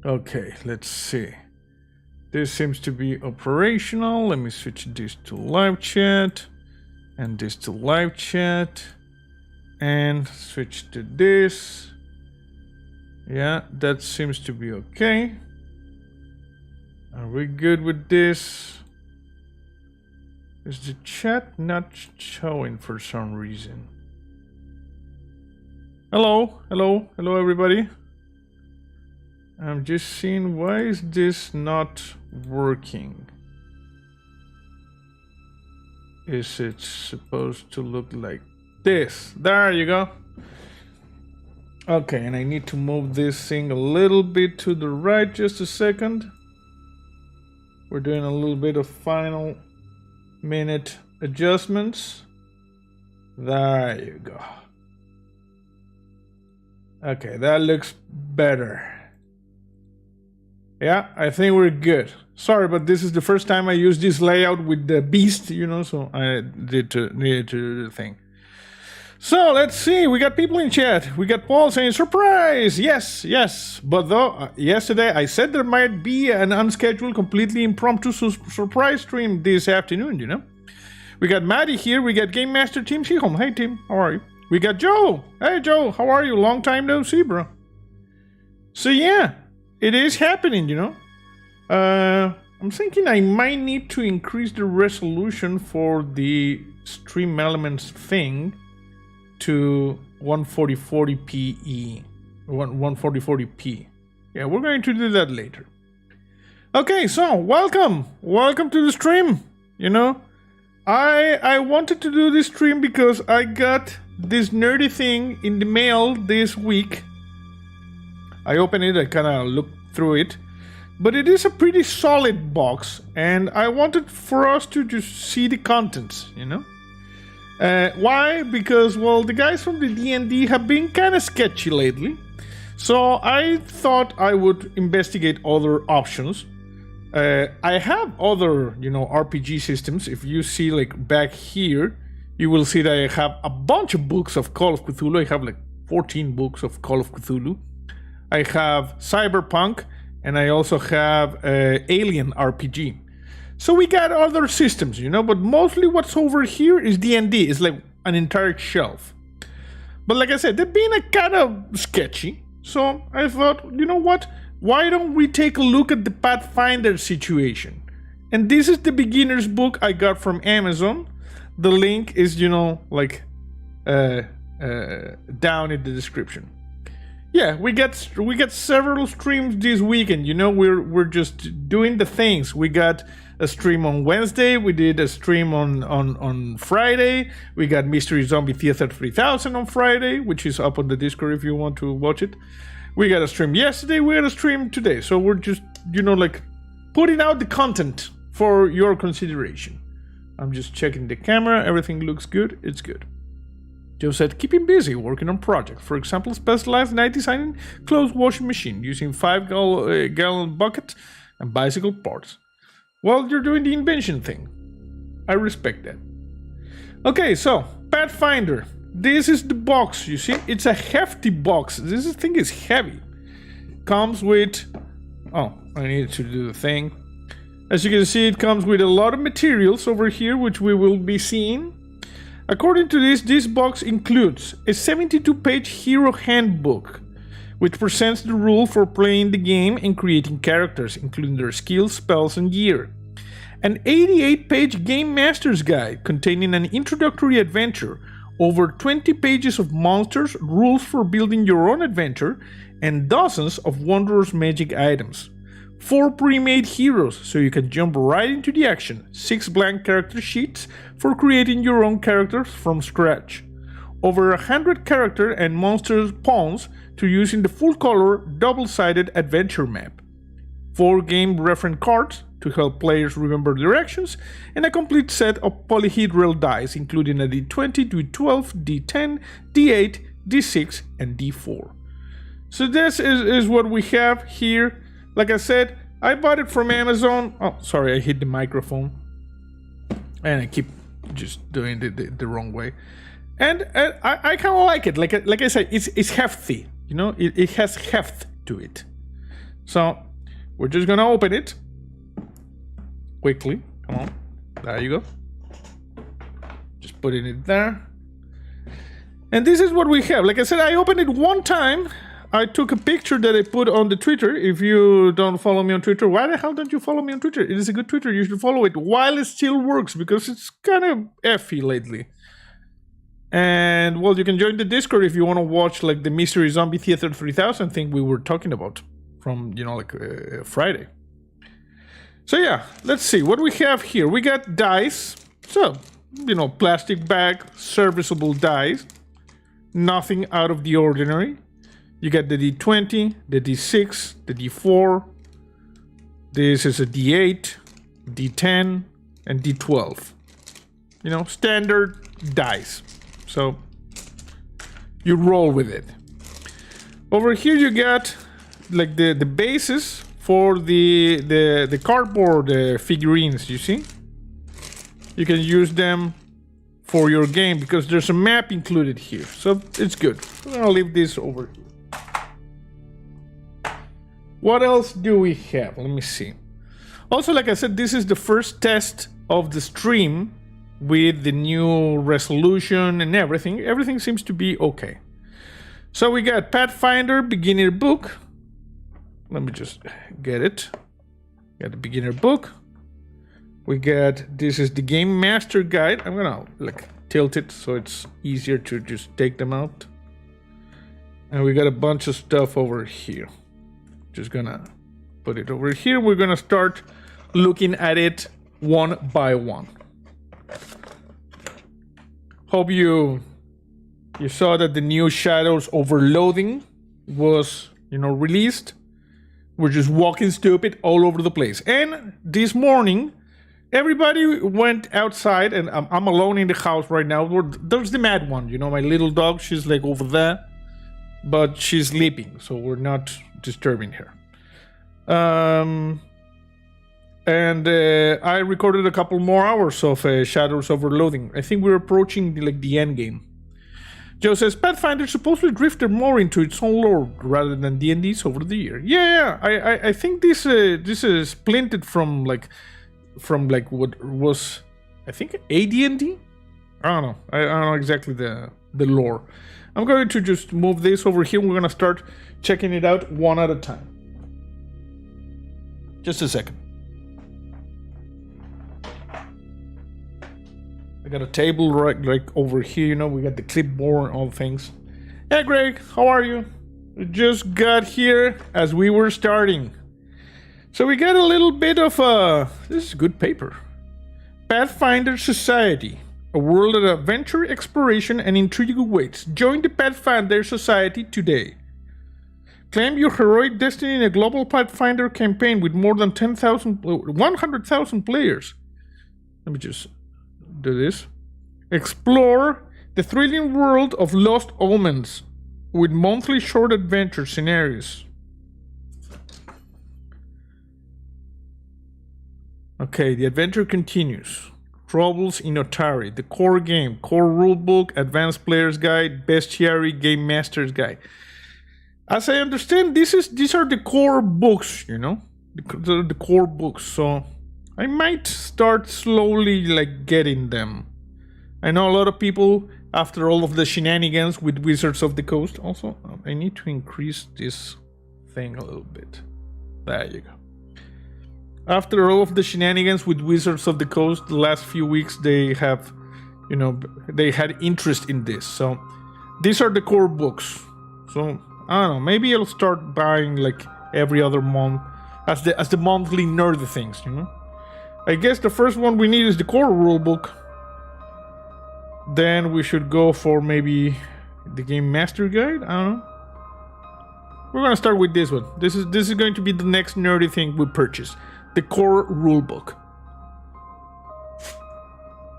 Okay, let's see. This seems to be operational. Let me switch this to live chat and this to live chat and switch to this. Yeah, that seems to be okay. Are we good with this? Is the chat not showing for some reason? Hello, hello, hello everybody. I'm just seeing, why is this not working? Is it supposed to look like this? There you go. Okay, and I need to move this thing a little bit to the right, just a second. We're doing a little bit of final minute adjustments. There you go. Okay, that looks better. Yeah, I think we're good. Sorry, but this is the first time I use this layout with the beast, you know, so I needed to do the thing. So let's see, we got people in chat. We got Paul saying, surprise! Yes, yes. But though, yesterday I said there might be an unscheduled, completely impromptu surprise stream this afternoon, you know. We got Maddie here, we got Game Master Tim Seaholm. Hey Tim, how are you? We got Joe. Hey Joe, how are you? Long time no see, bro. So yeah, it is happening, you know. I'm thinking I might need to increase the resolution for the stream elements thing to 140p. 140p. Yeah, we're going to do that later. Okay, so welcome to the stream. You know, I wanted to do this stream because I got this nerdy thing in the mail this week. I opened it, I kind of looked through it, but it is a pretty solid box, and I wanted for us to just see the contents, you know. Why? Because, well, the guys from the D&D have been kind of sketchy lately. So I thought I would investigate other options. I have other, you know, RPG systems. If you see, like, back here, you will see that I have a bunch of books of Call of Cthulhu. I have, like, 14 books of Call of Cthulhu. I have Cyberpunk, and I also have Alien RPG. So we got other systems, you know, but mostly what's over here is D&D. It's like an entire shelf. But like I said, they've been kind of sketchy. So I thought, you know what? Why don't we take a look at the Pathfinder situation? And this is the beginner's book I got from Amazon. The link is, you know, like down in the description. Yeah, we got several streams this weekend. You know, we're just doing the things. We got a stream on Wednesday. We did a stream on Friday. We got Mystery Zombie Theater 3000 on Friday, which is up on the Discord if you want to watch it. We got a stream yesterday. We got a stream today. So we're just, you know, like putting out the content for your consideration. I'm just checking the camera. Everything looks good. It's good. Joe said, keeping busy working on projects. For example, specialized night designing clothes washing machine using 5-gallon bucket and bicycle parts. Well, you're doing the invention thing. I respect that. Okay, so Pathfinder. This is the box. You see, it's a hefty box. This thing is heavy. Comes with... Oh, I need to do the thing. As you can see, it comes with a lot of materials over here, which we will be seeing. According to this box includes a 72-page hero handbook, which presents the rule for playing the game and creating characters, including their skills, spells, and gear. An 88-page Game Master's Guide containing an introductory adventure, over 20 pages of monsters, rules for building your own adventure, and dozens of wondrous magic items. 4 pre-made heroes, so you can jump right into the action. 6 blank character sheets for creating your own characters from scratch. Over 100 character and monster pawns to use in the full-color, double-sided adventure map. 4 game reference cards to help players remember directions, and a complete set of polyhedral dice, including a D20, D12, D10, D8, D6, and D4. So this is what we have here. Like I said, I bought it from Amazon. Oh, sorry, I hit the microphone. And I keep just doing the wrong way. And I kind of like it. Like I said, it's hefty. You know, it has heft to it. So we're just gonna open it quickly. Come on, there you go. Just putting it there. And this is what we have. Like I said, I opened it one time. I took a picture that I put on the Twitter. If you don't follow me on Twitter, why the hell don't you follow me on Twitter? It is a good Twitter. You should follow it while it still works, because it's kind of effy lately. And, well, you can join the Discord if you want to watch, like, the Mystery Zombie Theater 3000 thing we were talking about from, you know, like, Friday. So, yeah, let's see. What we have here? We got dice. So, you know, plastic bag, serviceable dice. Nothing out of the ordinary. You got the D20, the D6, the D4. This is a D8, D10, and D12. You know, standard dice. So you roll with it. Over here you got like the bases for the cardboard figurines, you see? You can use them for your game because there's a map included here. So it's good. I'm gonna leave this over here. What else do we have? Let me see. Also, like I said, this is the first test of the stream with the new resolution and everything. Everything seems to be okay. So we got Pathfinder Beginner Book. Let me just get it. Got the Beginner Book. We got, this is the Game Master Guide. I'm gonna like tilt it so it's easier to just take them out. And we got a bunch of stuff over here. Just gonna put it over here. We're gonna start looking at it one by one. Hope you saw that the new Shadows Overloading was, you know, released. We're just walking stupid all over the place. And this morning, everybody went outside, and I'm alone in the house right now. There's the mad one, you know, my little dog. She's like over there, but she's sleeping, so we're not disturbing her. And I recorded a couple more hours of Shadows Overloading. I think we're approaching the end game. Joe says Pathfinder supposedly drifted more into its own lore rather than D&D's over the year. Yeah, I think this is splinted from like what was, I think, AD&D. I don't know. I don't know exactly the lore. I'm going to just move this over here. We're gonna start checking it out one at a time. Just a second. I got a table right over here, you know, we got the clipboard and all things. Hey Greg, how are you? We just got here as we were starting. So we got a little bit of this is good paper. Pathfinder Society. A world of adventure, exploration, and intrigue awaits. Join the Pathfinder Society today. Claim your heroic destiny in a global Pathfinder campaign with more than 100,000 players. Let me just do this. Explore the thrilling world of Lost Omens with monthly short adventure scenarios. Okay, the adventure continues. Troubles in Otari, the core game, core rulebook, advanced player's guide, bestiary, game master's guide. As I understand, these are the core books, you know, the core books. So I might start slowly like getting them. I know a lot of people after all of the shenanigans with Wizards of the Coast. Also, I need to increase this thing a little bit. There you go. After all of the shenanigans with Wizards of the Coast, the last few weeks they have, you know, they had interest in this. So these are the core books. So I don't know, maybe I'll start buying like every other month as the monthly nerdy things, you know. I guess the first one we need is the core rulebook. Then we should go for maybe the Game Master Guide. I don't know. We're gonna start with this one. This is going to be the next nerdy thing we purchase. The core rulebook.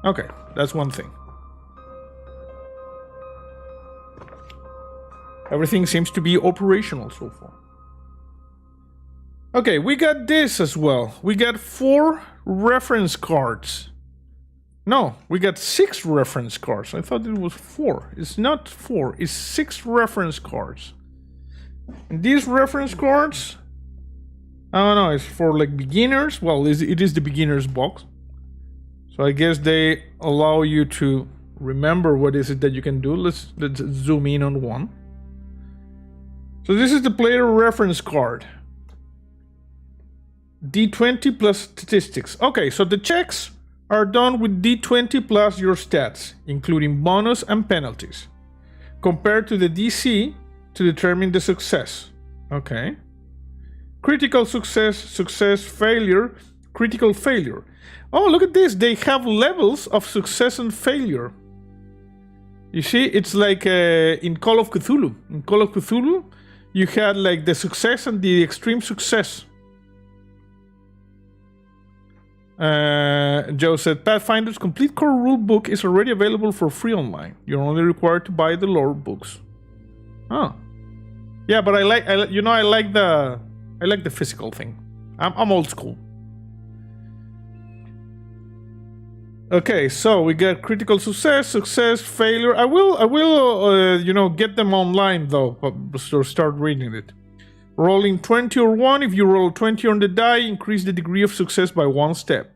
Okay, that's one thing. Everything seems to be operational so far. Okay, we got this as well. We got 4 reference cards. No, we got 6 reference cards. I thought it was 4. It's not 4, it's 6 reference cards. And these reference cards Oh no, it's for like beginners. Well, it is the beginner's box. So I guess they allow you to remember what is it that you can do. Let's zoom in on one. So this is the player reference card. D20 plus statistics. Okay, so the checks are done with D20 plus your stats, including bonus and penalties, compared to the DC to determine the success. Okay. Critical success, success, failure, critical failure. Oh, look at this. They have levels of success and failure. You see, it's like in Call of Cthulhu. In Call of Cthulhu, you had like the success and the extreme success. Joe said, Pathfinder's complete core rule book is already available for free online. You're only required to buy the lore books. Oh. Yeah, but I like the physical thing. I'm old school. Okay, so we got critical success, success, failure. I will get them online though, so start reading it. Rolling 20 or 1. If you roll 20 on the die, increase the degree of success by 1 step.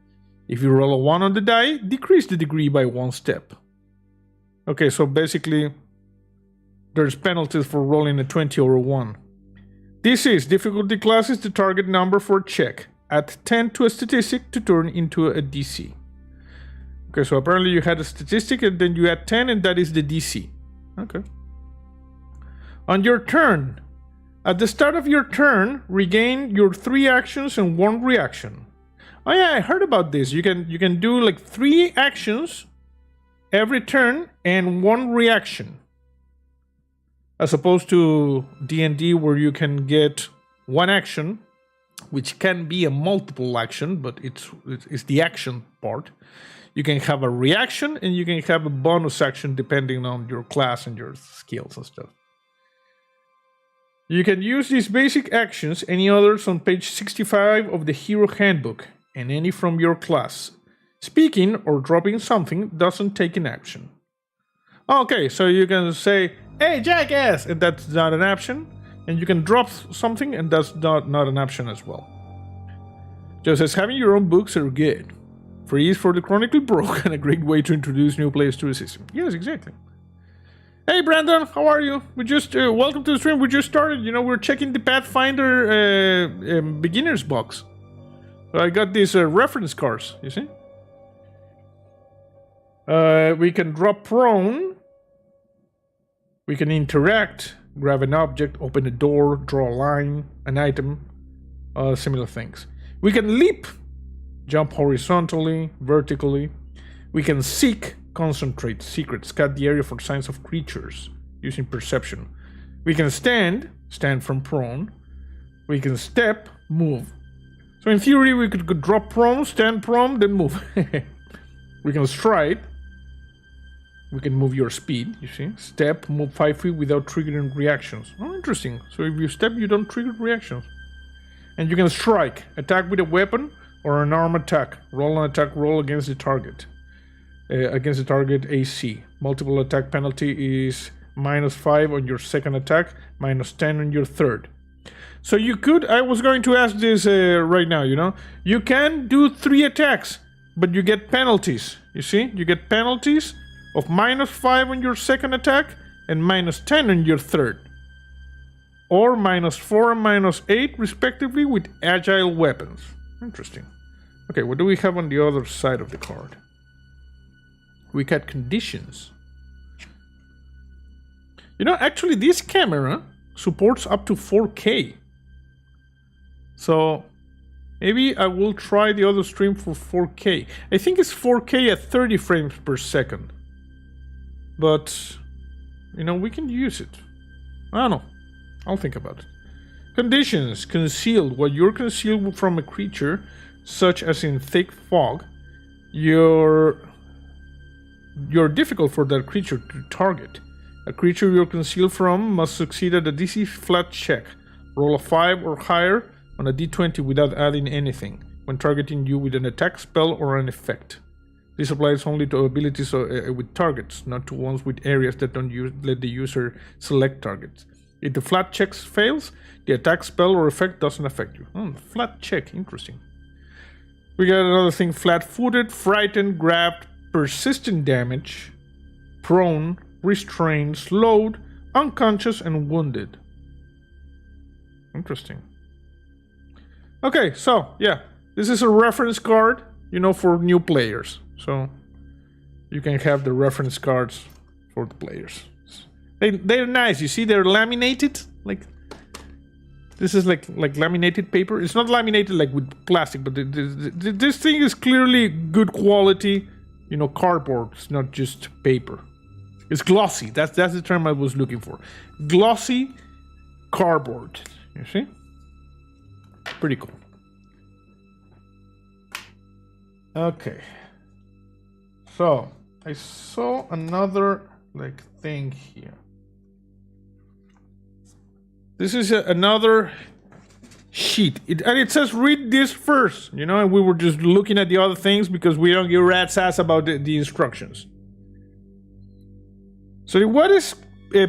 If you roll a 1 on the die, decrease the degree by 1 step. Okay, so basically, there's penalties for rolling a 20 or a 1. This is difficulty class is the target number for a check. Add 10 to a statistic to turn into a DC. Okay, so apparently you had a statistic and then you add 10 and that is the DC. Okay. On your turn, at the start of your turn, regain your 3 actions and 1 reaction. Oh yeah, I heard about this. You can do like 3 actions every turn and 1 reaction. As opposed to D&D where you can get 1 action, which can be a multiple action, but it's the action part. You can have a reaction and you can have a bonus action depending on your class and your skills and stuff. You can use these basic actions, any others on page 65 of the Hero Handbook, and any from your class. Speaking or dropping something doesn't take an action. Okay, so you can say, hey, jackass, and that's not an action. And you can drop something, and that's not an option as well. Joe says, having your own books are good. Free is for the chronically broke and a great way to introduce new players to the system. Yes, exactly. Hey, Brandon, how are you? We just, welcome to the stream. We just started, we're checking the Pathfinder Beginner's Box. So I got these reference cards, you see? We can drop prone. We can interact, grab an object, open a door, draw a line, an item, similar things. We can leap, jump horizontally, vertically. We can seek, concentrate, secret, scan the area for signs of creatures using perception. We can stand from prone. We can step, move. So in theory, we could drop prone, stand prone, then move. We can stride. We can move your speed, you see. Step, move 5 feet without triggering reactions. Oh, interesting. So if you step, you don't trigger reactions. And you can strike, attack with a weapon or an arm attack. Roll an attack roll against the target. Against the target AC. Multiple attack penalty is -5 on your second attack, -10 on your third. So you could, I was going to ask this right now, You can do 3 attacks, but you get penalties. You see? You get penalties of -5 on your second attack and -10 on your third. Or -4 and -8 respectively with agile weapons. Interesting. Okay, what do we have on the other side of the card? We got conditions. Actually this camera supports up to 4K. So maybe I will try the other stream for 4K. I think it's 4K at 30 frames per second. But, we can use it. I don't know. I'll think about it. Conditions. Concealed. While you're concealed from a creature, such as in thick fog, you're difficult for that creature to target. A creature you're concealed from must succeed at a DC flat check. Roll a 5 or higher on a D20 without adding anything when targeting you with an attack, spell, or an effect. This applies only to abilities with targets, not to ones with areas that don't let the user select targets. If the flat check fails, the attack spell or effect doesn't affect you. Flat check, interesting. We got another thing, flat-footed, frightened, grabbed, persistent damage, prone, restrained, slowed, unconscious, and wounded. Interesting. Okay, so, yeah. This is a reference card, for new players. So, you can have the reference cards for the players. They're nice. You see, they're laminated. Like, this is like laminated paper. It's not laminated like with plastic, but this thing is clearly good quality, cardboard. It's not just paper. It's glossy. That's the term I was looking for. Glossy cardboard. You see? Pretty cool. Okay. So, I saw another thing here. This is another sheet. And it says read this first, and we were just looking at the other things because we don't give rat's ass about the instructions. So what is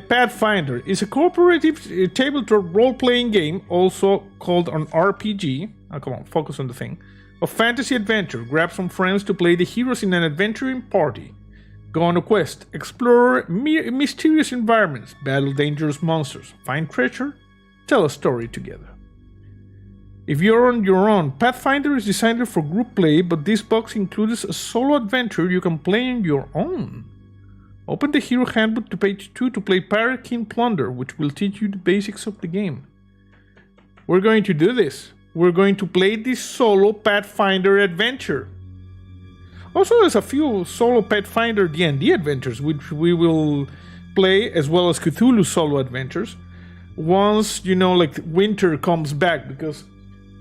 Pathfinder? It's a cooperative tabletop role-playing game, also called an RPG. Oh, come on, focus on the thing. A fantasy adventure. Grab some friends to play the heroes in an adventuring party. Go on a quest. Explore mysterious environments. Battle dangerous monsters. Find treasure. Tell a story together. If you're on your own, Pathfinder is designed for group play, but this box includes a solo adventure you can play on your own. Open the Hero Handbook to page 2 to play Pirate King Plunder, which will teach you the basics of the game. We're going to do this. We're going to play this solo Pathfinder adventure. Also, there's a few solo Pathfinder D&D adventures, which we will play, as well as Cthulhu solo adventures, once, winter comes back, because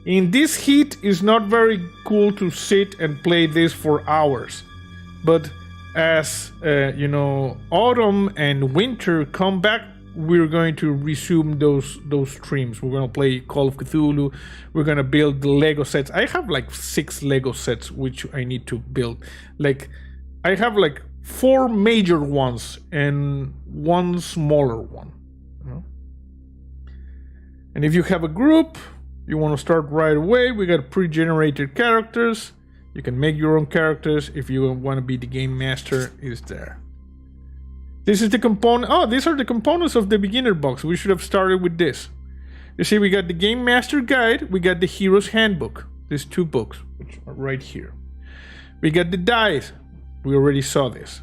in this heat, it's not very cool to sit and play this for hours. But as, autumn and winter come back, we're going to resume those streams. We're going to play Call of Cthulhu. We're going to build the Lego sets. I have 6 Lego sets which I need to build. I have 4 major ones and 1 smaller one. And if you have a group, you want to start right away, we got pre-generated characters. You can make your own characters. If you want to be the game master, it's there. This is the component. Oh, these are the components of the beginner box. We should have started with this. You see, we got the Game Master Guide. We got the Hero's Handbook. These 2 books, which are right here. We got the dice. We already saw this.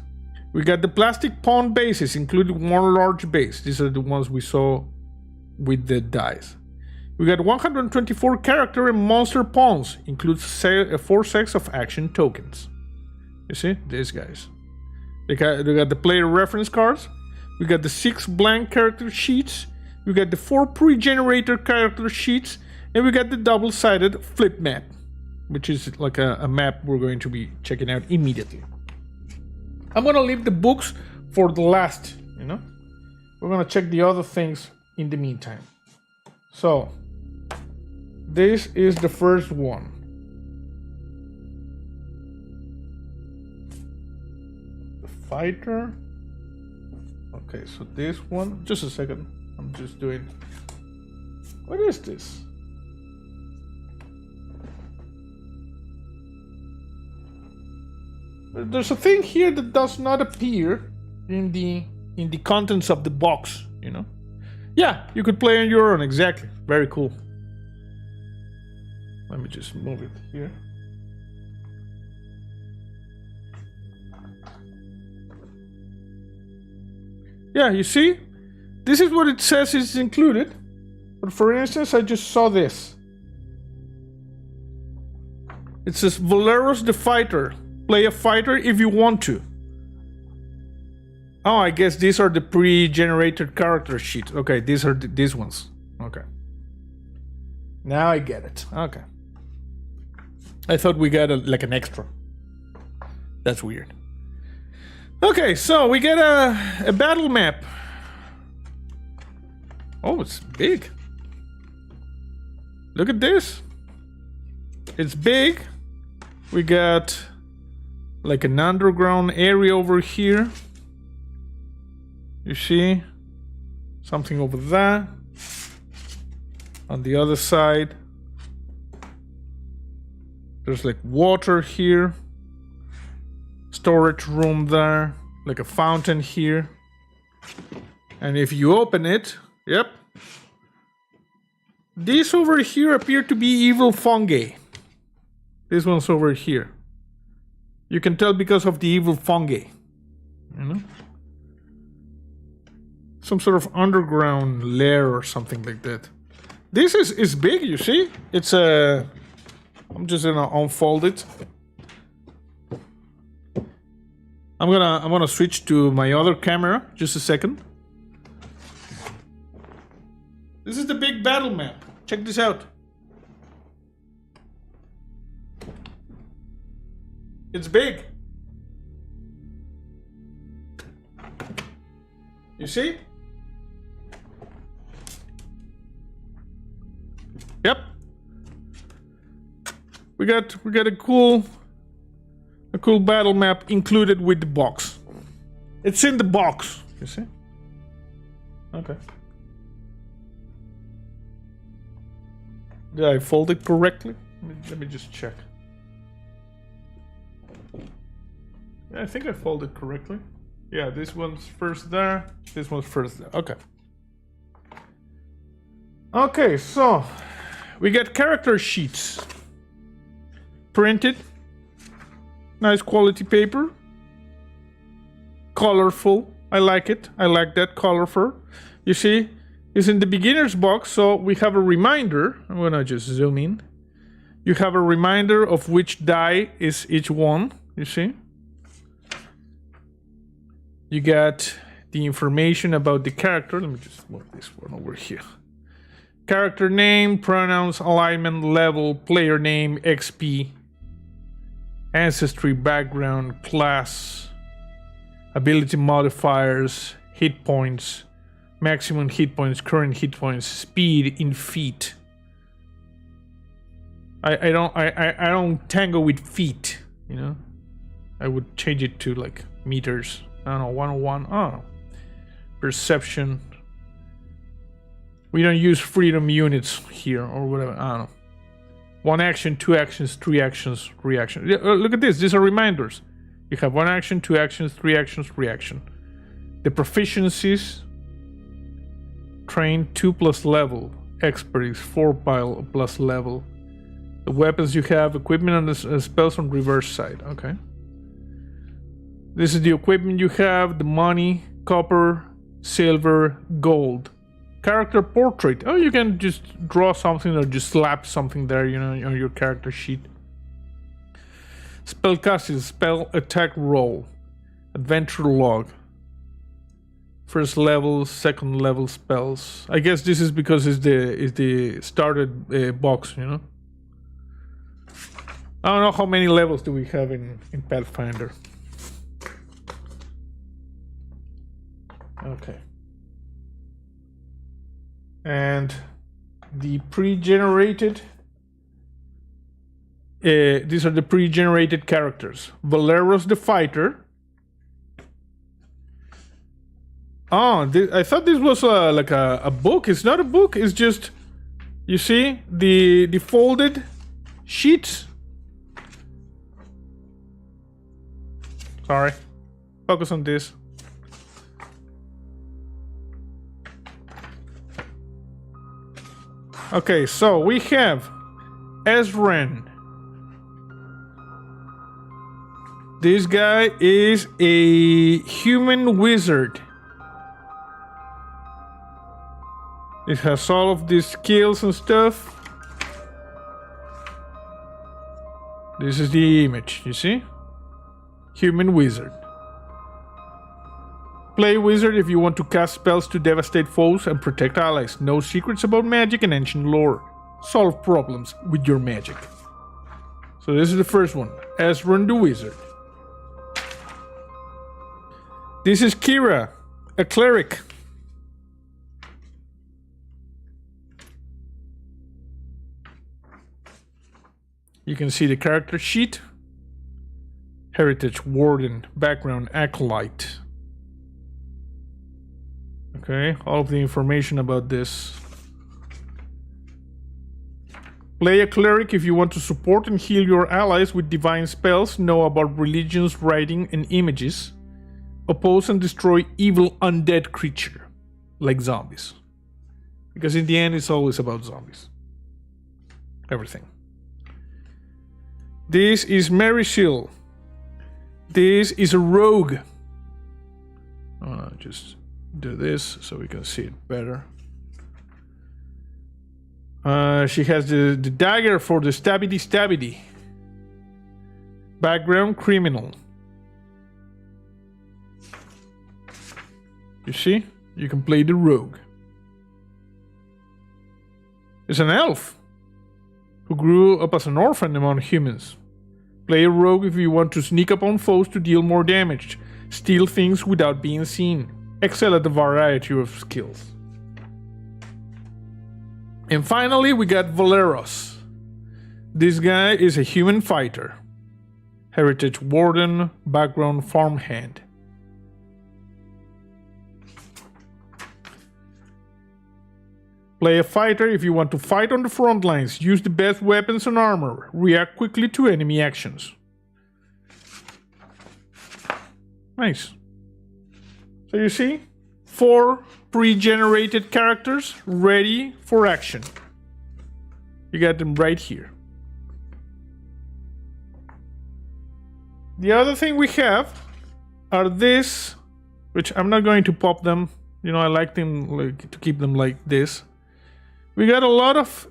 We got the plastic pawn bases, including 1 large base. These are the ones we saw with the dice. We got 124 character and monster pawns. Includes 4 sets of action tokens. You see, these guys. We got the player reference cards. We got the 6 blank character sheets. We got the 4 pre-generated character sheets. And we got the double-sided flip map, which is a map we're going to be checking out immediately. I'm going to leave the books for the last, We're going to check the other things in the meantime. So, this is the first one. Fighter. Okay, so this one, just a second. I'm just doing. What is this? There's a thing here that does not appear in the contents of the box, Yeah, you could play on your own, exactly. Very cool. Let me just move it here. Yeah, you see? This is what it says is included. But for instance, I just saw this. It says Valeros the Fighter. Play a fighter if you want to. Oh, I guess these are the pre-generated character sheets. Okay, these are these ones. Okay. Now I get it. Okay. I thought we got an extra. That's weird. Okay, so we get a battle map. Oh, it's big. Look at this. It's big. We got an underground area over here. You see? Something over there. On the other side, there's like water here. Storage room there. Like a fountain here. And if you open it, yep. These over here appear to be evil fungi. This one's over here. You can tell because of the evil fungi. You know? Some sort of underground lair or something like that. This is big, you see? It's a... I'm just gonna unfold it. I'm gonna switch to my other camera. Just a second. This is the big battle map. Check this out. It's big. You see? Yep. We got a cool battle map included with the box. It's in the box, you see? Okay. Did I fold it correctly? Let me just check. Yeah, I think I folded correctly. Yeah, this one's first there. This one's first there. Okay. Okay, so we got character sheets. Printed. Nice quality paper. Colorful. I like it. I like that colorful. You see, it's in the beginner's box, so we have a reminder. I'm gonna just zoom in. You have a reminder of which die is each one. You see? You got the information about the character. Let me just move this one over here. Character name, pronouns, alignment, level, player name, XP, ancestry, background, class, ability modifiers, hit points, maximum hit points, current hit points, speed in feet. I don't tango with feet, you know. I would change it to like meters. I don't know, 101. Oh, perception. We don't use freedom units here or whatever. I don't know. 1 action, 2 actions, 3 actions, reaction. Look at this. These are reminders. You have 1 action, 2 actions, 3 actions, reaction. The proficiencies. Train 2 plus level. Expert is 4 plus level. The weapons you have, equipment and the spells on reverse side. Okay. This is the equipment you have, the money, copper, silver, gold. Character portrait. Oh, you can just draw something or just slap something there, you know, on your character sheet. Spellcasting, spell attack roll. Adventure log. First level, second level spells. I guess this is because it's the started box, you know. I don't know how many levels do we have in Pathfinder. Okay. And the pre-generated, these are the pre-generated characters. Valeros the fighter. Oh, I thought this was like a book. It's not a book. It's just, you see, the folded sheets. Sorry. Focus on this. Okay, so we have Ezran. This guy is a human wizard. It has all of these skills and stuff. This is the image, you see? Human wizard. Play wizard if you want to cast spells to devastate foes and protect allies. Know secrets about magic and ancient lore. Solve problems with your magic. So this is the first one. Ezran the wizard. This is Kira, a cleric. You can see the character sheet. Heritage, warden, background, acolyte. Okay, all of the information about this. Play a cleric if you want to support and heal your allies with divine spells, know about religions, writing, and images. Oppose and destroy evil undead creature, like zombies. Because in the end, it's always about zombies. Everything. This is Mary Shill. This is a rogue. Just do this so we can see it better. She has the dagger for the stabby. Background criminal. You see? You can play the rogue. It's an elf who grew up as an orphan among humans. Play a rogue if you want to sneak up on foes to deal more damage. Steal things without being seen. Excel at a variety of skills. And finally, we got Valeros. This guy is a human fighter. Heritage warden, background farmhand. Play a fighter if you want to fight on the front lines. Use the best weapons and armor. React quickly to enemy actions. Nice. So you see, 4 pre-generated characters ready for action. You got them right here. The other thing we have are this, which I'm not going to pop them. You know, I like them to keep them like this. We got a lot of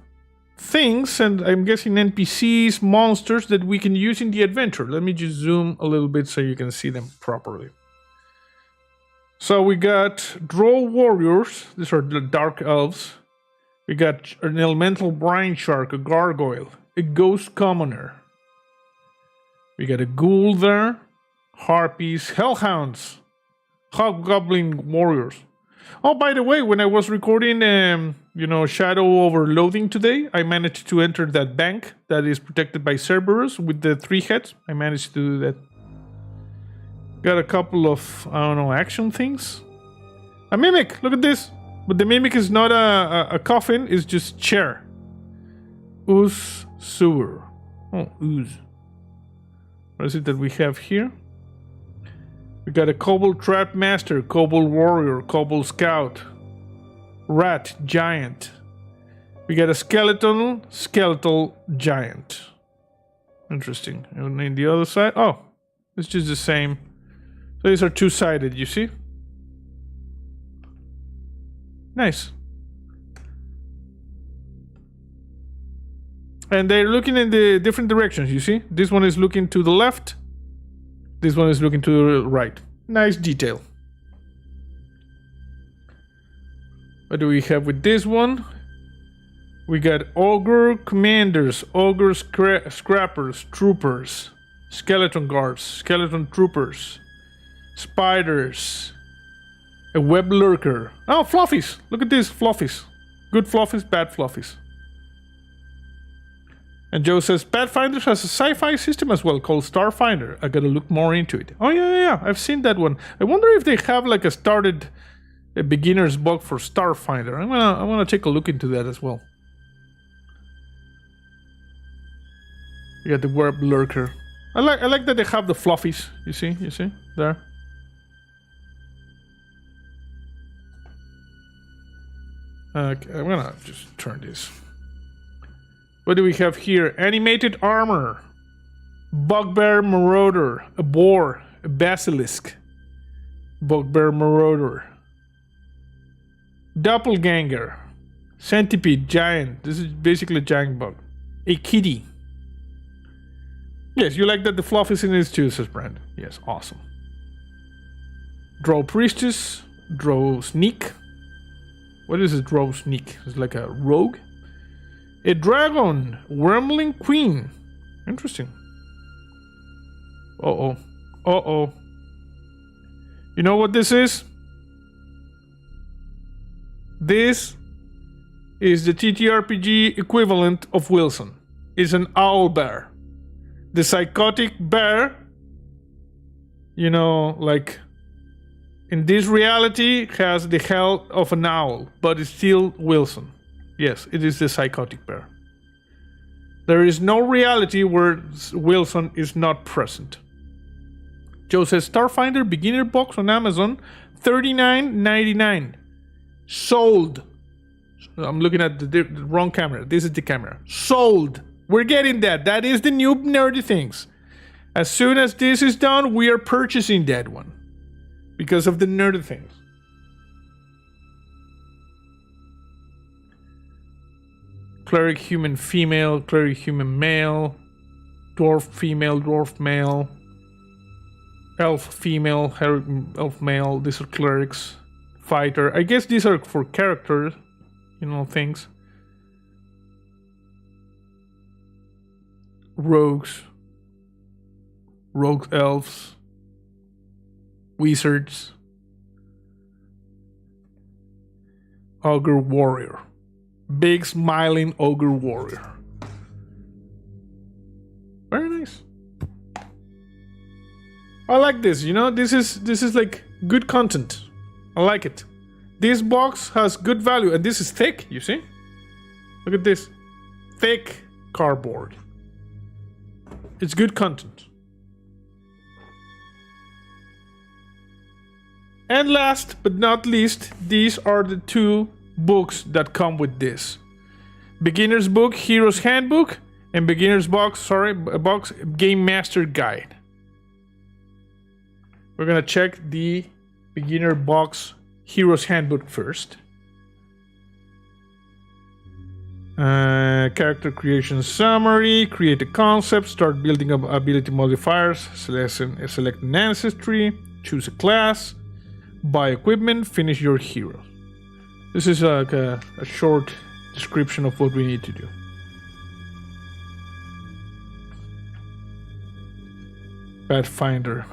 things, and I'm guessing NPCs, monsters that we can use in the adventure. Let me just zoom a little bit so you can see them properly. So we got Drow warriors. These are the dark elves. We got an elemental brine shark, a gargoyle, a ghost commoner. We got a ghoul there, harpies, hellhounds, hobgoblin warriors. Oh, by the way, when I was recording, Shadow Overloading today, I managed to enter that bank that is protected by Cerberus with the 3 heads. I managed to do that. Got a couple of, action things. A mimic, look at this. But the mimic is not a coffin, it's just chair. Ooze sewer. Oh, ooze. What is it that we have here? We got a kobold trap master, kobold warrior, kobold scout, rat giant. We got a skeletal giant. Interesting. And in the other side, oh, it's just the same. So these are 2-sided, you see? Nice. And they're looking in the different directions, you see? This one is looking to the left. This one is looking to the right. Nice detail. What do we have with this one? We got ogre commanders, ogre scrappers, troopers, skeleton guards, skeleton troopers, spiders, a web lurker. Oh, fluffies! Look at this, fluffies. Good fluffies, bad fluffies. And Joe says, Pathfinder has a sci-fi system as well called Starfinder. I gotta look more into it. Oh, yeah. I've seen that one. I wonder if they have like a beginner's book for Starfinder. I'm gonna take a look into that as well. You got the web lurker. I like that they have the fluffies. You see there. Okay, I'm gonna just turn this. What do we have here? Animated armor, bugbear marauder, a boar, a basilisk, bugbear marauder, doppelganger, centipede giant. This is basically a giant bug. A kitty. Yes, you like that the fluff is in his too, says Brandon. Yes, awesome. Drow priestess, drow sneak. What is a drow sneak? It's like a rogue. A dragon, wormling queen. Interesting. Uh-oh. You know what this is? This is the TTRPG equivalent of Wilson. It's an owl bear. The psychotic bear, like in this reality has the health of an owl, but it's still Wilson. Yes, it is the psychotic bear. There is no reality where Wilson is not present. Joe says, Starfinder Beginner Box on Amazon, $39.99. Sold. I'm looking at the wrong camera. This is the camera. Sold. We're getting that. That is the new nerdy things. As soon as this is done, we are purchasing that one. Because of the nerdy things. Cleric human female, cleric human male, dwarf female, dwarf male, elf female, elf male. These are clerics. Fighter. I guess these are for characters, things. Rogues. Rogue elves. Wizards. Ogre warrior. Big smiling ogre warrior. Very nice. I like this, this is like good content. I like it. This box has good value, and this is thick, you see? Look at this. Thick cardboard. It's good content. And last but not least, these are the two books that come with this. Beginner's Book, Hero's Handbook, and Beginner's Box, Box Game Master Guide. We're gonna check the Beginner Box Hero's Handbook first. Character creation summary, create a concept, start building up ability modifiers, select an ancestry, choose a class, buy equipment, finish your hero. This is like a short description of what we need to do. Pathfinder.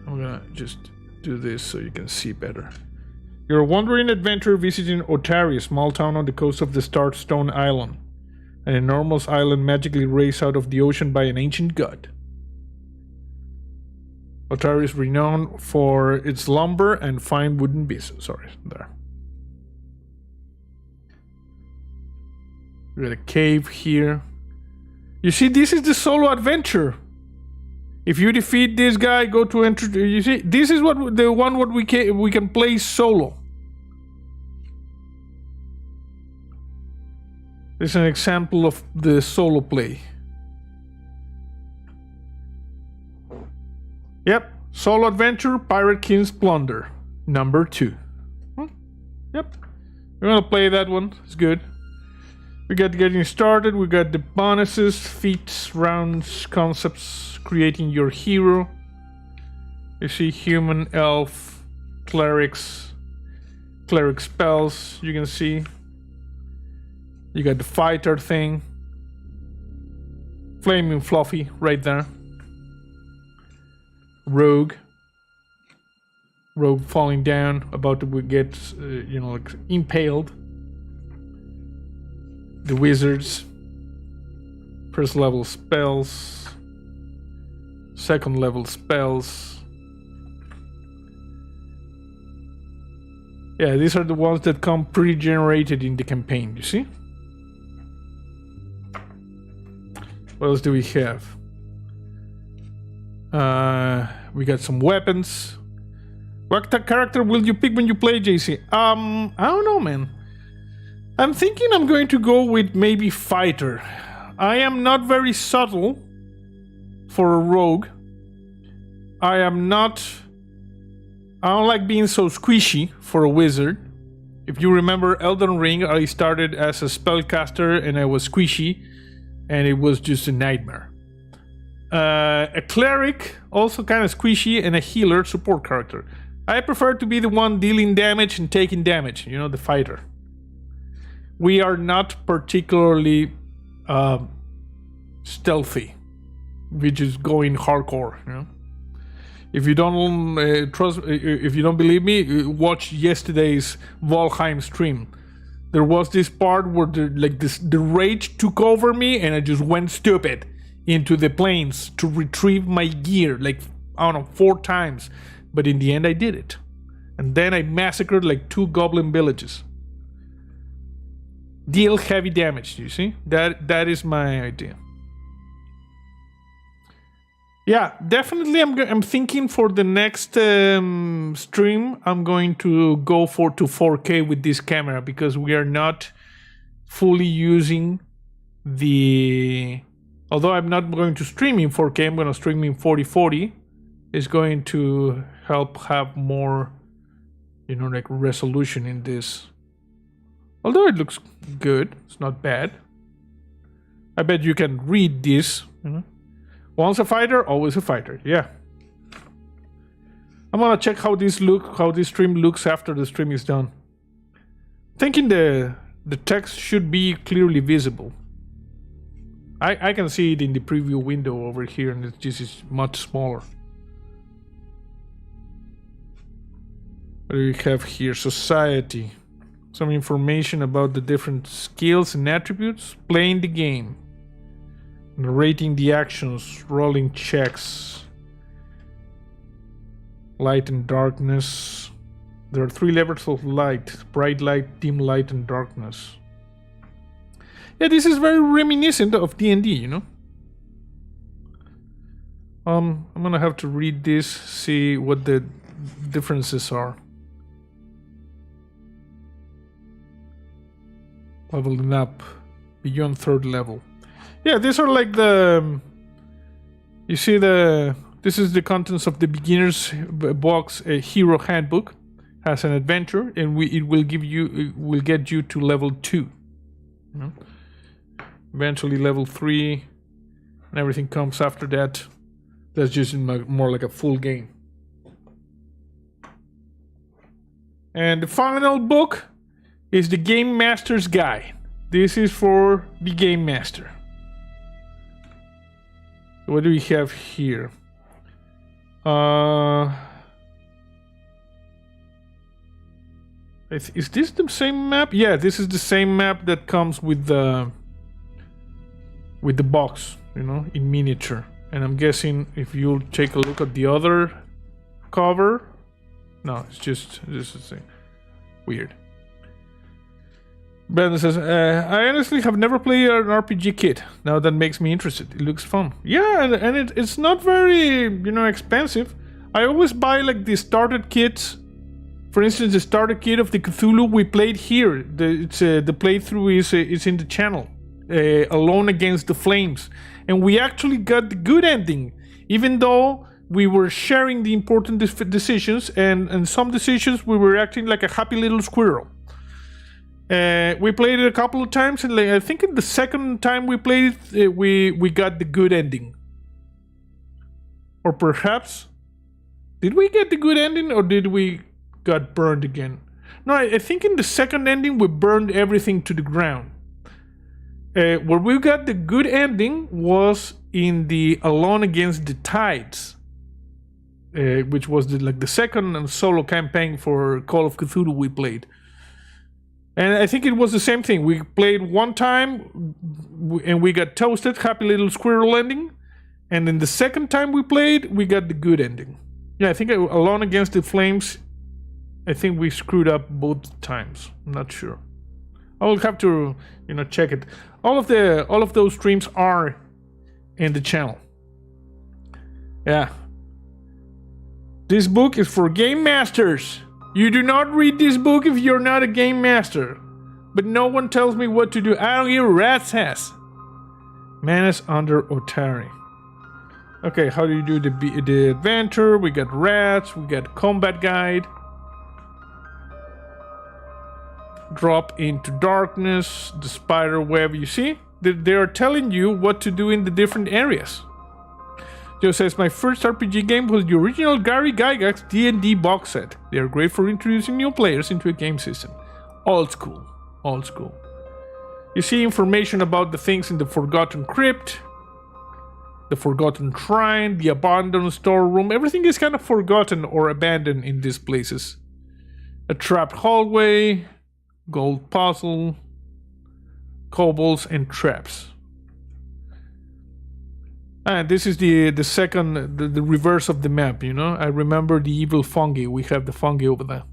I'm gonna just do this so you can see better. You're a wandering adventurer visiting Otari, a small town on the coast of the Starstone Island. An enormous island magically raised out of the ocean by an ancient god. Otari is renowned for its lumber and fine wooden pieces. There. We got a cave here. You see, this is the solo adventure. If you defeat this guy, go to you see, this is what we can play solo. This is an example of the solo play. Yep, solo adventure, Pirate King's Plunder, number 2. Yep, we're gonna play that one. It's good. We got getting started. We got the bonuses, feats, rounds, concepts, creating your hero. You see human, elf, cleric spells. You can see. You got the fighter thing. Flaming Fluffy right there. Rogue falling down, about to get, like impaled. The wizards. First level spells. Second level spells. Yeah, these are the ones that come pre-generated in the campaign, you see? What else do we have? We got some weapons. What character will you pick when you play, JC? I don't know, man. I'm thinking I'm going to go with maybe fighter. I am not very subtle for a rogue. I don't like being so squishy for a wizard. If you remember Elden Ring, I started as a spellcaster and I was squishy, and it was just a nightmare. A cleric, also kind of squishy, and a healer, support character. I prefer to be the one dealing damage and taking damage, the fighter. We are not particularly stealthy. We're just going hardcore, If you don't if you don't believe me, watch yesterday's Valheim stream. There was this part where the rage took over me, and I just went stupid into the plains to retrieve my gear, 4 times. But in the end, I did it. And then I massacred like 2 goblin villages. Deal heavy damage, you see? That is my idea. Yeah, definitely I'm thinking for the next stream, I'm going to go to 4K with this camera because we are not fully using the... Although I'm not going to stream in 4K, I'm going to stream in 4040. It's going to help have more, you know, like resolution in this. Although it looks good, it's not bad. I bet you can read this, you know. Once a fighter, always a fighter. Yeah. I'm gonna check how this stream looks after the stream is done. Thinking the text should be clearly visible. I can see it in the preview window over here, and this is much smaller. What do we have here? Society. Some information about the different skills and attributes. Playing the game. Narrating the actions. Rolling checks. Light and darkness. There are 3 levels of light. Bright light, dim light, and darkness. Yeah, this is very reminiscent of D&D, you know? I'm gonna have to read this, see what the differences are. Leveling up beyond 3rd level. Yeah, these are like the... You see this is the contents of the beginner's box, a hero handbook. Has an adventure, and it will get you to level 2. You know? Eventually level 3, and everything comes after that. That's just more like a full game. And the final book is the Game Master's Guide. This is for the Game Master. What do we have here? Is this the same map? Yeah, this is the same map that comes with the box, you know, in miniature. And I'm guessing if you'll take a look at the other cover, no, it's just this is weird. Brandon says, I honestly have never played an RPG kit. Now that makes me interested. It looks fun. Yeah, and it's not very, you know, expensive. I always buy like the starter kits. For instance, the starter kit of the Cthulhu we played here. The playthrough is in the channel. Alone Against the Flames. And we actually got the good ending. Even though we were sharing the important decisions, and some decisions we were acting like a happy little squirrel. We played it a couple of times, and I think in the second time we played it, we got the good ending. Or perhaps, did we get the good ending, or did we got burned again? No, I think in the second ending we burned everything to the ground. Where we got the good ending was in the Alone Against the Tides, which was the second solo campaign for Call of Cthulhu we played. And I think it was the same thing. We played one time and we got toasted, happy little squirrel ending. And then the second time we played, we got the good ending. Yeah, I think Alone Against the Flames, I think we screwed up both times. I'm not sure. I will have to, you know, check it. All of those streams are in the channel. Yeah. This book is for game masters. You do not read this book if you're not a game master. But no one tells me what to do. I don't give a rat's ass. Menace under Otari. Okay, how do you do the adventure? We got rats, we got combat guide. Drop into darkness, the spider web. You see? They are telling you what to do in the different areas. Joe says, my first RPG game was the original Gary Gygax D&D box set. They are great for introducing new players into a game system. Old school. Old school. You see information about the things in the Forgotten Crypt, the Forgotten Shrine, the abandoned storeroom. Everything is kind of forgotten or abandoned in these places. A trapped hallway, gold puzzle, kobolds and traps. And this is the second, the reverse of the map, you know? I remember the evil fungi. We have the fungi over there.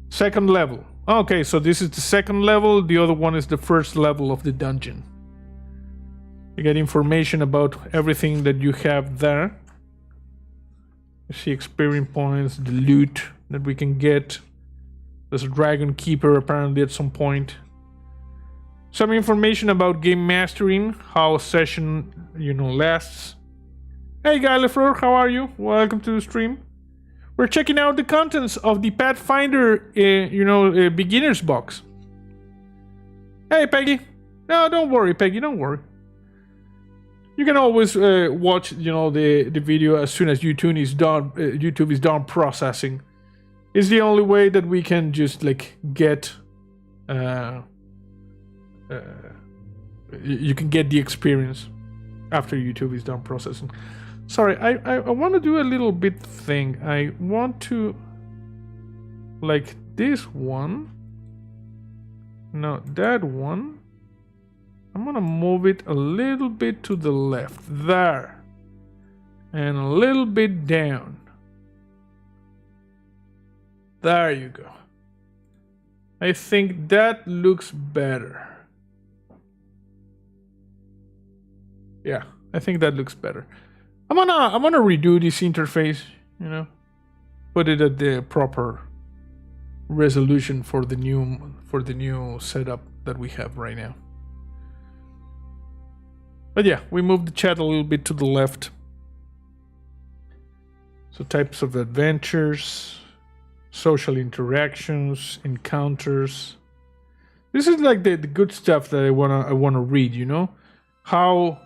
Second level. Okay, so this is the second level. The other one is the first level of the dungeon. You get information about everything that you have there. You see experience points, the loot that we can get. There's a dragon keeper apparently at some point. Some information about game mastering, how a session, you know, lasts. Hey Guy Lefleur, how are you? Welcome to the stream. We're checking out the contents of the Pathfinder, Beginner's Box. Hey Peggy. No, don't worry, Peggy, don't worry. You can always watch, you know, the video as soon as YouTube is done processing. It's the only way that we can just like get you can get the experience after YouTube is done processing. Sorry, I want to do a little bit thing. I want to, like this one. No, that one. I'm gonna move it a little bit to the left. There. And a little bit down. There you go. I think that looks better. Yeah, I think that looks better. I'm gonna redo this interface, you know, put it at the proper resolution for the new setup that we have right now. But yeah, we moved the chat a little bit to the left. So types of adventures, social interactions, encounters. This is like the good stuff that I wanna read, you know? How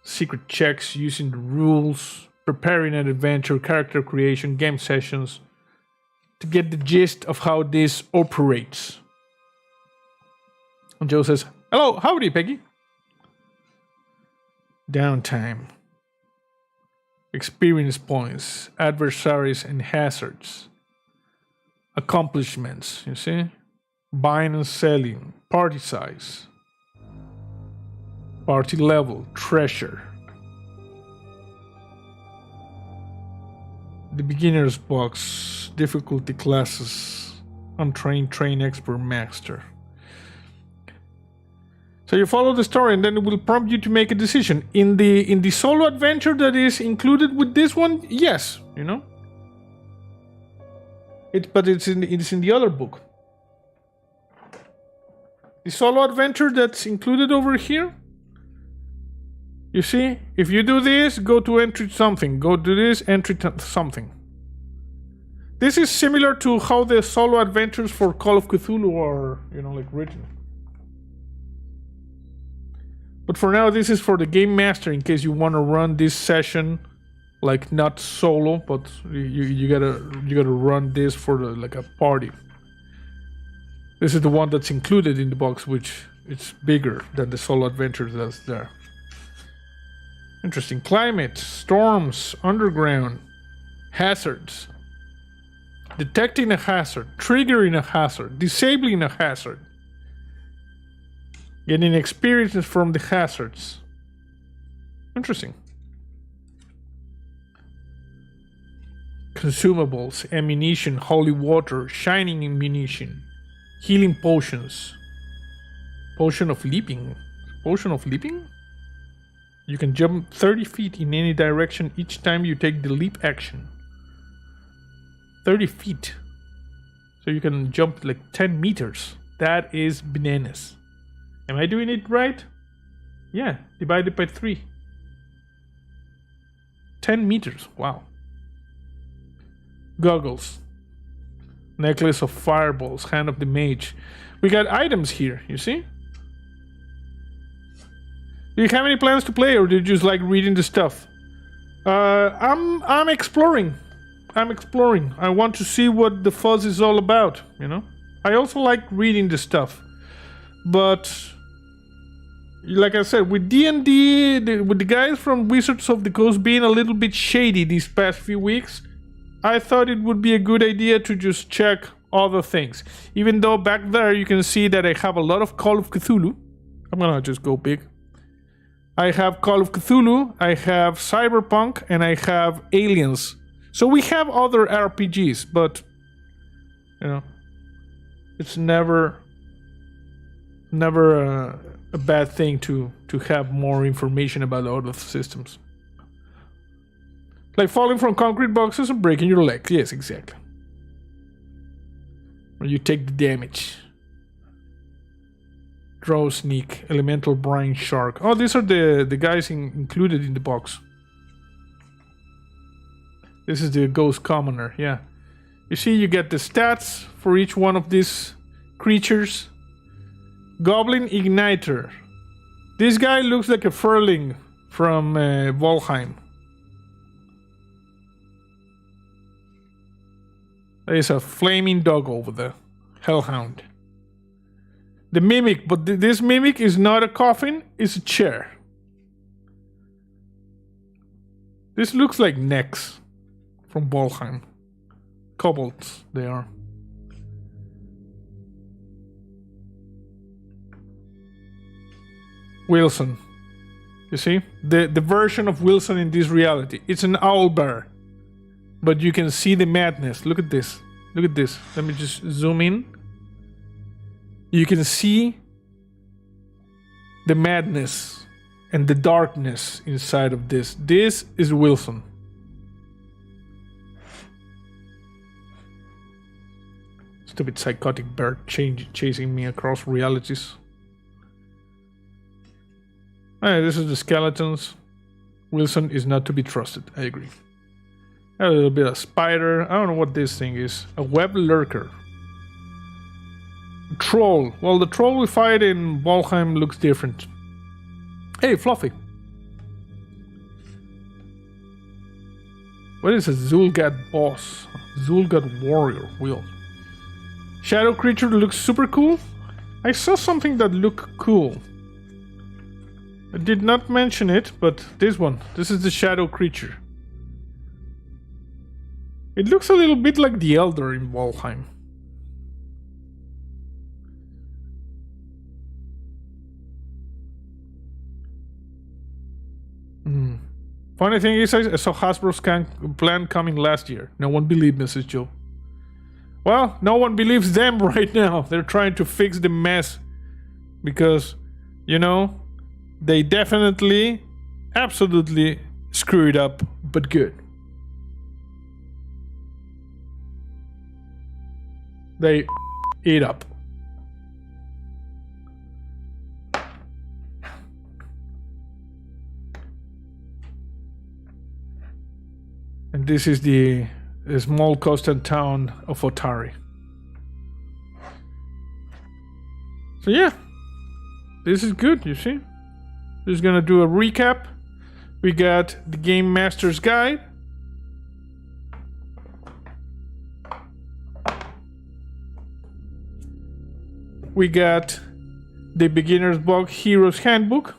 secret checks, using the rules, preparing an adventure, character creation, game sessions, to get the gist of how this operates. And Joe says, hello, howdy, Peggy. Downtime. Experience points, adversaries and hazards. Accomplishments, you see? Buying and selling, party size. Party level, treasure. The beginner's box, difficulty classes, untrained, trained, expert, master. So you follow the story and then it will prompt you to make a decision. In the solo adventure that is included with this one, yes, you know. But it's in the other book. The solo adventure that's included over here. You see, if you do this, go to entry something. Go to this, entry something. This is similar to how the solo adventures for Call of Cthulhu are, you know, like written. But for now, this is for the game master in case you want to run this session, like not solo, but you gotta run this for like a party. This is the one that's included in the box, which it's bigger than the solo adventure that's there. Interesting. Climate, storms, underground, hazards. Detecting a hazard, triggering a hazard, disabling a hazard. Getting experiences from the hazards. Interesting. Consumables, ammunition, holy water, shining ammunition, healing potions. Potion of leaping. Potion of leaping? You can jump 30 feet in any direction each time you take the leap action. 30 feet. So you can jump like 10 meters. That is bananas. Am I doing it right? Yeah, divided by 3. 10 meters, wow. Goggles. Necklace of fireballs, hand of the mage. We got items here, you see? Do you have any plans to play, or do you just like reading the stuff? I'm exploring. I'm exploring. I want to see what the fuzz is all about, you know? I also like reading the stuff. But like I said, with D&D, with the guys from Wizards of the Coast being a little bit shady these past few weeks, I thought it would be a good idea to just check other things. Even though back there you can see that I have a lot of Call of Cthulhu. I'm gonna just go big. I have Call of Cthulhu, I have Cyberpunk, and I have Aliens. So we have other RPGs, but you know, it's never a bad thing to have more information about other systems. Like falling from concrete boxes and breaking your legs. Yes, exactly. Or you take the damage. Draw sneak, elemental brine shark. Oh, these are the guys included in the box. This is the ghost commoner, yeah. You see, you get the stats for each one of these creatures. Goblin Igniter. This guy looks like a furling from Valheim. There is a flaming dog over there. Hellhound. The mimic, but this mimic is not a coffin, it's a chair. This looks like necks from Valheim. Kobolds, they are. Wilson. You see? The version of Wilson in this reality. It's an owlbear. But you can see the madness. Look at this. Look at this. Let me just zoom in. You can see the madness and the darkness inside of this. This is Wilson. Stupid psychotic bird chasing me across realities. Alright, this is the skeletons. Wilson is not to be trusted. I agree. A little bit of spider. I don't know what this thing is. A web lurker. Troll. Well, the troll we fight in Valheim looks different. Hey, Fluffy. What is a Zulgat boss? Zulgat warrior wheel. Shadow creature looks super cool. I saw something that looked cool. I did not mention it, but this one. This is the shadow creature. It looks a little bit like the Elder in Valheim. Funny thing is, I saw Hasbro's plan coming last year. No one believed Mrs. Joe. Well, no one believes them right now. They're trying to fix the mess. Because, you know, they definitely, absolutely screwed up, but good. They eat up. And this is the small coastal town of Otari. So yeah, this is good, you see. Just gonna do a recap. We got the Game Master's Guide. We got the Beginner's Box Hero's Handbook.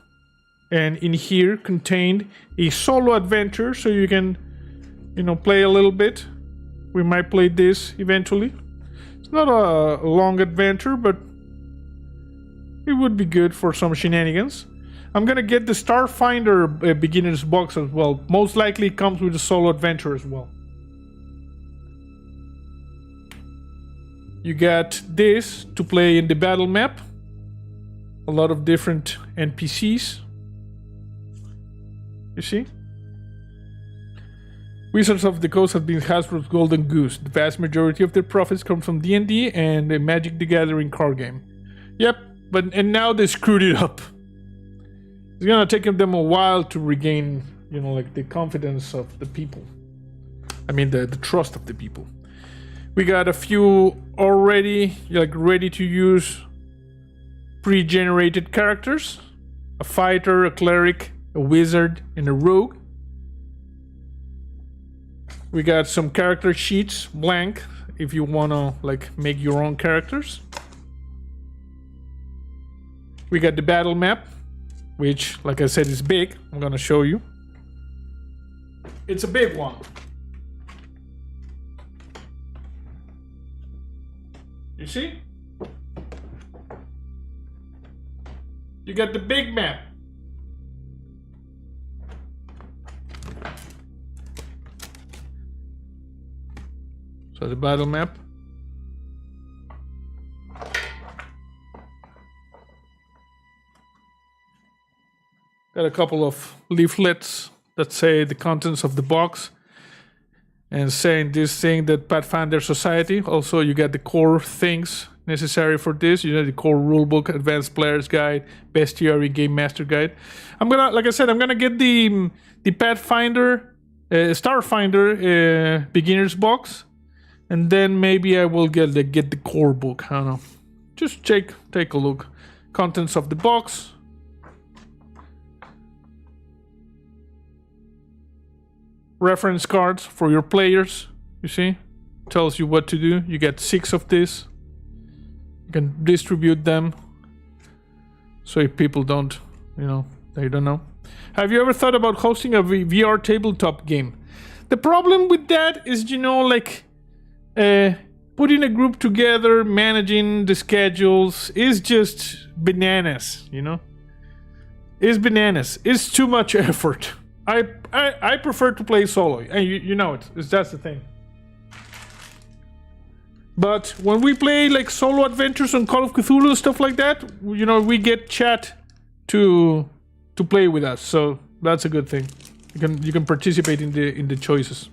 And in here contained a solo adventure, so you can, you know, play a little bit. We might play this eventually. It's not a long adventure, but it would be good for some shenanigans. I'm gonna get the Starfinder Beginner's Box as well. Most likely it comes with a solo adventure as well. You got this to play in the battle map. A lot of different NPCs. You see? Wizards of the Coast have been Hasbro's golden goose. The vast majority of their profits come from D&D and the Magic the Gathering card game. Yep, and now they screwed it up. It's gonna take them a while to regain, you know, like the confidence of the people. I mean, the trust of the people. We got a few already, like, ready to use pre-generated characters. A fighter, a cleric, a wizard, and a rogue. We got some character sheets, blank, if you wanna, like, make your own characters. We got the battle map, which, like I said, is big. I'm gonna show you. It's a big one. You see? You got the big map. So the battle map. Got a couple of leaflets that say the contents of the box and saying this thing that Pathfinder Society. Also, you get the core things necessary for this. You know, the core rulebook, advanced player's guide, bestiary, game master guide. I'm gonna, like I said, I'm gonna get the Pathfinder, Starfinder beginner's box, and then maybe I will get the core book. I don't know. Just take a look. Contents of the box. Reference cards for your players, you see, tells you what to do. You get 6 of this. You can distribute them, so if people don't, you know, they don't know. Have you ever thought about hosting a VR tabletop game? The problem with that is, you know, like putting a group together, managing the schedules is just bananas, you know. It's bananas. It's too much effort. I prefer to play solo, and you know it. That's the thing. But when we play like solo adventures on Call of Cthulhu and stuff like that, you know, we get chat to play with us, so that's a good thing. You can participate in the choices.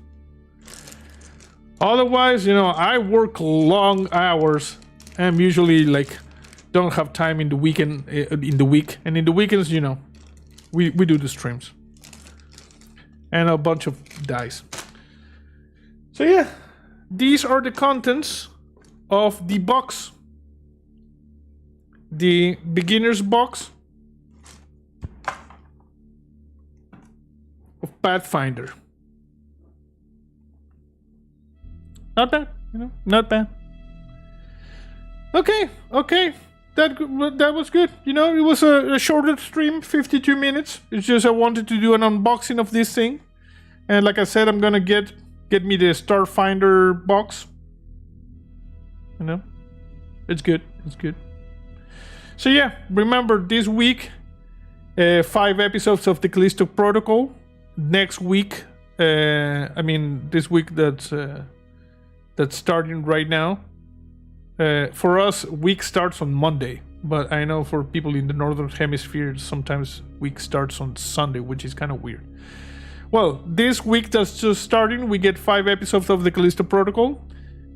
Otherwise, you know, I work long hours and usually like don't have time in the weekend in the week, and in the weekends, you know, we do the streams. And a bunch of dice. So yeah, these are the contents of the box. The beginner's box of Pathfinder. Not bad, you know, not bad. Okay. That was good. You know, it was a shorter stream, 52 minutes. It's just I wanted to do an unboxing of this thing. And like I said, I'm gonna get me the Starfinder box. You know? It's good. It's good. So yeah, remember this week, 5 episodes of the Callisto Protocol. Next week, this week that's starting right now. For us, week starts on Monday, but I know for people in the Northern Hemisphere, sometimes week starts on Sunday, which is kind of weird. Well, this week that's just starting, we get 5 episodes of the Callisto Protocol,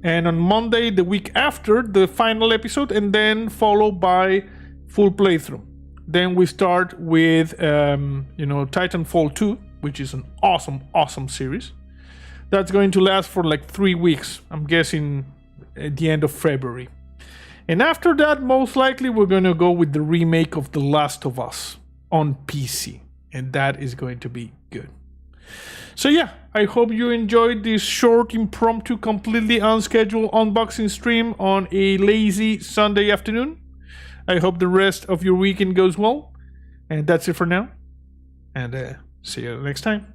and on Monday, the week after, the final episode, and then followed by full playthrough. Then we start with, Titanfall 2, which is an awesome series. That's going to last for like 3 weeks, I'm guessing at the end of February. And after that, most likely we're going to go with the remake of The Last of Us on PC, and that is going to be good. So yeah, I hope you enjoyed this short, impromptu, completely unscheduled unboxing stream on a lazy Sunday afternoon. I hope the rest of your weekend goes well, and that's it for now, and see you next time.